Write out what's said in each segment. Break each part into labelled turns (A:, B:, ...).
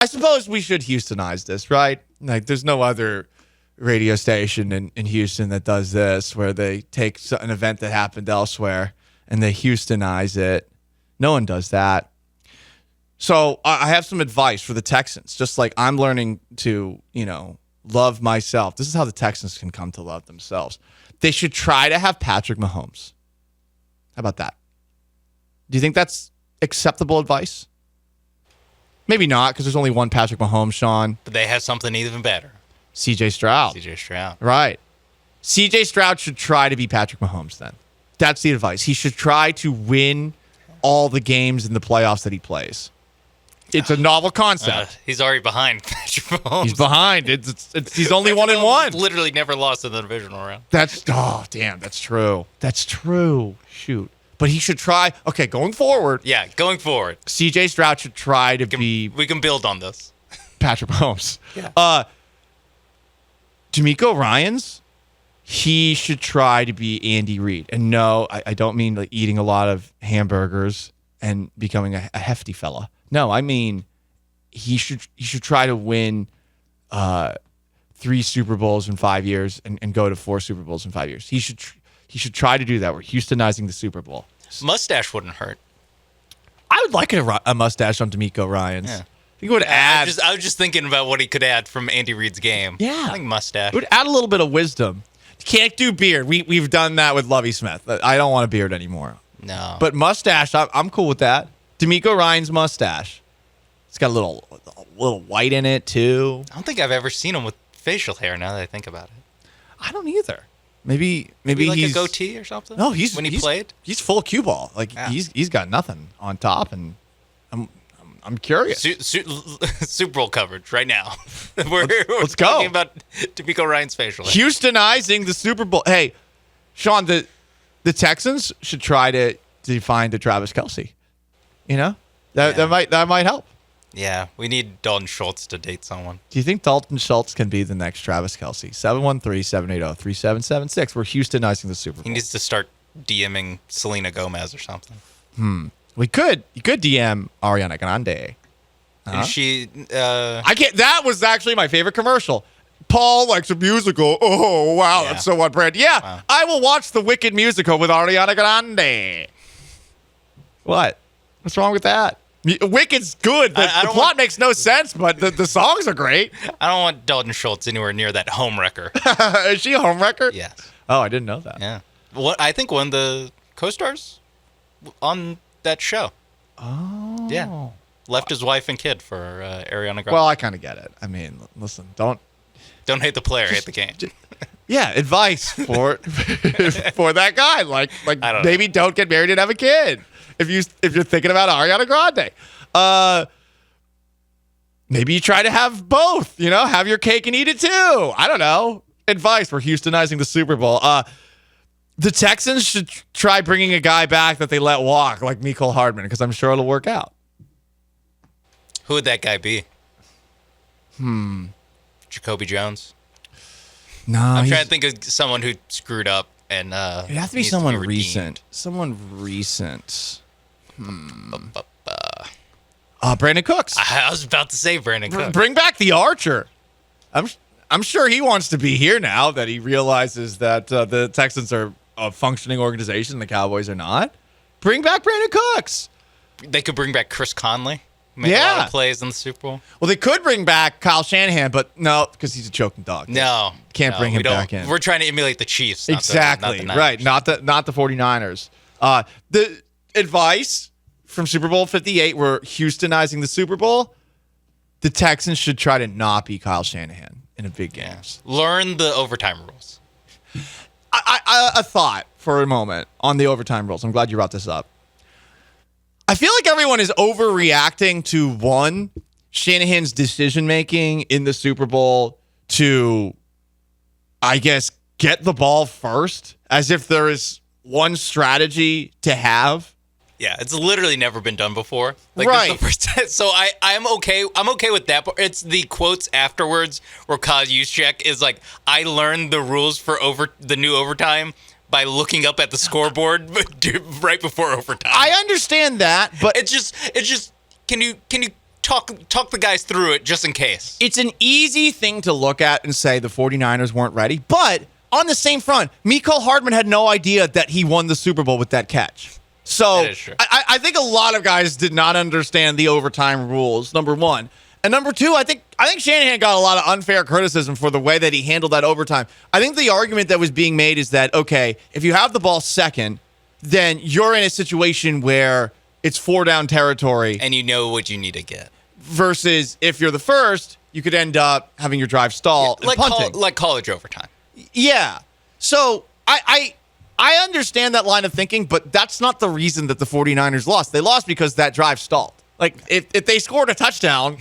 A: I suppose we should Houstonize this, right? Like, there's no other radio station in Houston that does this, where they take an event that happened elsewhere and they Houstonize it. No one does that. So I have some advice for the Texans. Just like I'm learning to, love myself. This is how the Texans can come to love themselves. They should try to have Patrick Mahomes. How about that? Do you think that's acceptable advice? Maybe not, because there's only one Patrick Mahomes, Sean.
B: But they have something even better.
A: C.J. Stroud.
B: C.J. Stroud.
A: Right. C.J. Stroud should try to be Patrick Mahomes then. That's the advice. He should try to win all the games in the playoffs that he plays. It's a novel concept.
B: He's already behind Patrick Mahomes.
A: He's behind. He's only 1-1.
B: Literally never lost in the divisional round.
A: That's true. That's true. Shoot. But he should try. Okay, going forward.
B: Yeah, going forward.
A: C.J. Stroud should try to be.
B: We can build on this.
A: Patrick Mahomes.
B: Yeah.
A: D'Amico Ryans, he should try to be Andy Reid. And no, I don't mean like eating a lot of hamburgers and becoming a hefty fella. No, I mean he should try to win 3 Super Bowls in 5 years and go to 4 Super Bowls in 5 years. He should try to do that. We're Houstonizing the Super Bowl.
B: Mustache wouldn't hurt.
A: I would like a mustache on D'Amico Ryans.
B: Yeah.
A: I think it would add.
B: I was just thinking about what he could add from Andy Reid's game.
A: Yeah.
B: I think mustache.
A: It would add a little bit of wisdom. You can't do beard. We've done that with Lovie Smith. I don't want a beard anymore.
B: No.
A: But mustache, I'm cool with that. D'Amico Ryans' mustache. It's got a little white in it too.
B: I don't think I've ever seen him with facial hair. Now that I think about it,
A: I don't either. Maybe
B: like
A: he's
B: a goatee or something.
A: No,
B: when he played.
A: He's full cue ball. Like
B: Yeah.
A: he's got nothing on top, and I'm curious.
B: Super Bowl coverage right now. We're
A: let's go.
B: talking about D'Amico Ryan's facial hair.
A: Houstonizing the Super Bowl. Hey, Sean, the Texans should try to find a Travis Kelce. That might help.
B: Yeah, we need Dalton Schultz to date someone.
A: Do you think Dalton Schultz can be the next Travis Kelce? 713-780-3776. We're Houstonizing the Super Bowl.
B: He needs to start DMing Selena Gomez or something.
A: You could DM Ariana Grande.
B: And she,
A: I can't. That was actually my favorite commercial. Paul likes a musical. Oh, wow,
B: Yeah.
A: that's so on brand. Yeah,
B: Wow.
A: I will watch the Wicked musical with Ariana Grande. What? What's wrong with that? Wicked's good. The plot makes no sense, but the songs are great.
B: I don't want Dalton Schultz anywhere near that homewrecker.
A: Is she a homewrecker?
B: Yes.
A: Oh, I didn't know that.
B: Yeah. I think one of the co-stars on that show.
A: Oh.
B: Yeah. Left his wife and kid for Ariana Grande.
A: Well, I kind of get it. I mean, listen, don't
B: hate the player, hate the game.
A: Yeah, advice for for that guy. Like maybe don't get married and have a kid if you're thinking about Ariana Grande. Maybe you try to have both. Have your cake and eat it too. I don't know. Advice. We're Houstonizing the Super Bowl. The Texans should try bringing a guy back that they let walk, like Mecole Hardman, because I'm sure it'll work out.
B: Who would that guy be? Jacoby Jones.
A: No,
B: I'm trying to think of someone who screwed up and
A: it'd have to be
B: needs
A: someone
B: redeemed.
A: recent. Someone recent. Brandon Cooks.
B: I was about to say Brandon Cooks.
A: Bring back the Archer. I'm sure he wants to be here now that he realizes that the Texans are a functioning organization, the Cowboys are not. Bring back Brandon Cooks.
B: They could bring back Chris Conley. Make a lot of plays in the Super Bowl.
A: Well, they could bring back Kyle Shanahan, but no, because he's a choking dog.
B: No.
A: Can't bring him back in.
B: We're trying to emulate the Chiefs.
A: Exactly.
B: Not the
A: right. Not the 49ers. The advice from Super Bowl 58, we're Houstonizing the Super Bowl. The Texans should try to not be Kyle Shanahan in a big game.
B: Learn the overtime rules.
A: A thought for a moment on the overtime rules. I'm glad you brought this up. I feel like everyone is overreacting to Shanahan's decision-making in the Super Bowl to, I guess, get the ball first, as if there is one strategy to have.
B: Yeah, it's literally never been done before.
A: Right.
B: This is the first, so I'm okay. I'm okay with that. But it's the quotes afterwards where Kyle Juszczyk is like, "I learned the rules for the new overtime by looking up at the scoreboard right before overtime."
A: I understand that, but
B: it's just. Can you talk the guys through it just in case.
A: It's an easy thing to look at and say the 49ers weren't ready, but on the same front, Mecole Hardman had no idea that he won the Super Bowl with that catch. So
B: That is true.
A: I think a lot of guys did not understand the overtime rules, number one. And number two, I think Shanahan got a lot of unfair criticism for the way that he handled that overtime. I think the argument that was being made is that, okay, if you have the ball second, then you're in a situation where it's 4-down territory.
B: And you know what you need to get.
A: Versus if you're the first, you could end up having your drive stall and punting.
B: Like college overtime.
A: Yeah. So I understand that line of thinking, but that's not the reason that the 49ers lost. They lost because that drive stalled. Like, if they scored a touchdown,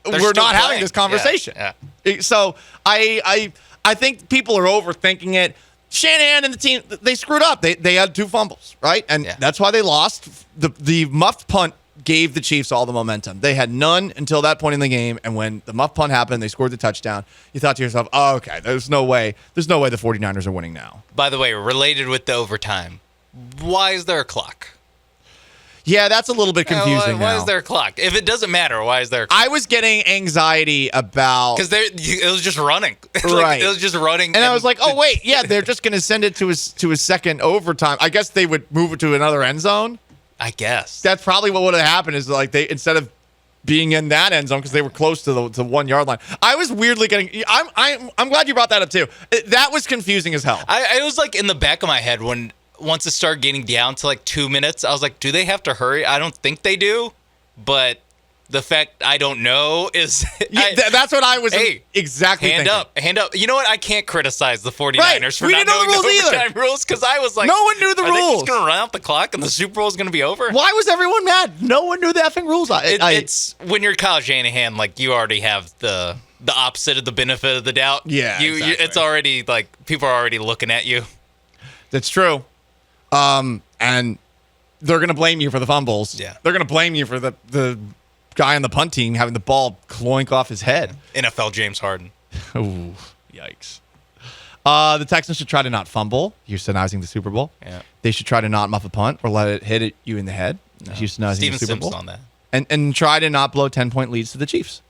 A: we're not having this conversation. Yeah. So I think people are overthinking it. Shanahan and the team, they screwed up. They had 2 fumbles, right? And that's why they lost. The muffed punt gave the Chiefs all the momentum. They had none until that point in the game, and when the muff punt happened, they scored the touchdown. You thought to yourself, oh, okay, there's no way the 49ers are winning now.
B: By the way, related with the overtime, why is there a clock?
A: Yeah, that's a little bit confusing
B: Why
A: now.
B: is there a clock? If it doesn't matter, why is there a clock?
A: I was getting anxiety about...
B: Because it was just running.
A: Right.
B: It was just running.
A: And I was like, oh, wait, yeah, they're just going to send it to his second overtime. I guess they would move it to another end zone.
B: I guess.
A: That's probably what would have happened is like they, instead of being in that end zone because they were close to the 1 yard line. I was weirdly getting... I'm glad you brought that up, too. That was confusing as hell.
B: I was like in the back of my head once it started getting down to like 2 minutes, I was like, do they have to hurry? I don't think they do, but the fact I don't know is...
A: that's what I was exactly
B: hand
A: thinking.
B: Hand up. You know what? I can't criticize the 49ers for
A: we
B: not
A: didn't know
B: knowing
A: the rules
B: the
A: either.
B: overtime rules because I was like...
A: No one knew the
B: Are they
A: rules.
B: just going to run out the clock and the Super Bowl is going to be over?
A: Why was everyone mad? No one knew the effing rules.
B: It's when you're Kyle Shanahan, like you already have the opposite of the benefit of the doubt.
A: Yeah, exactly.
B: It's already like people are already looking at you.
A: That's true. And they're going to blame you for the fumbles.
B: Yeah.
A: They're going to blame you for the guy on the punt team having the ball cloink off his head.
B: NFL James Harden.
A: Ooh, yikes. The Texans should try to not fumble, Houstonizing the Super Bowl.
B: Yeah.
A: They should try to not muff a punt or let it hit you in the head, Houstonizing
B: Steven
A: the Super
B: Simpson
A: Bowl.
B: on that.
A: And try to not blow 10-point leads to the Chiefs.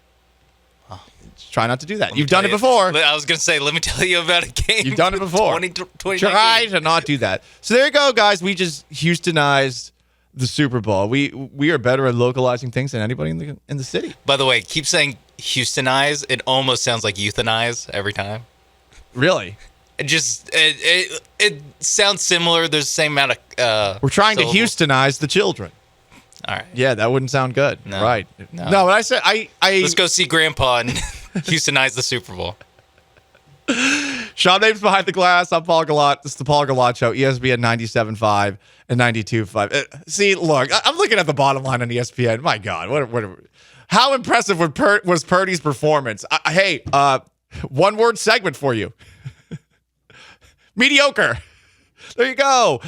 A: Try not to do that. You've done it before.
B: I was going to say, let me tell you about a game.
A: You've done it before.
B: 2019.
A: Try to not do that. So there you go, guys. We just Houstonized the Super Bowl. We are better at localizing things than anybody in the city.
B: By the way, keep saying Houstonize. It almost sounds like euthanize every time.
A: Really?
B: It sounds similar. There's the same amount of
A: We're trying
B: syllables.
A: to Houstonize the children.
B: All right.
A: Yeah, that wouldn't sound good.
B: No.
A: Right.
B: No.
A: No, but I said I
B: Let's go see Grandpa and Houstonize the Super Bowl.
A: Sean Mapes Behind the Glass. I'm Paul Gallat. This is the Paul Gallat Show, ESPN 97.5 and 92.5. See, look, I'm looking at the bottom line on ESPN. My God, how impressive was Purdy's performance? Hey, one-word segment for you. Mediocre. There you go.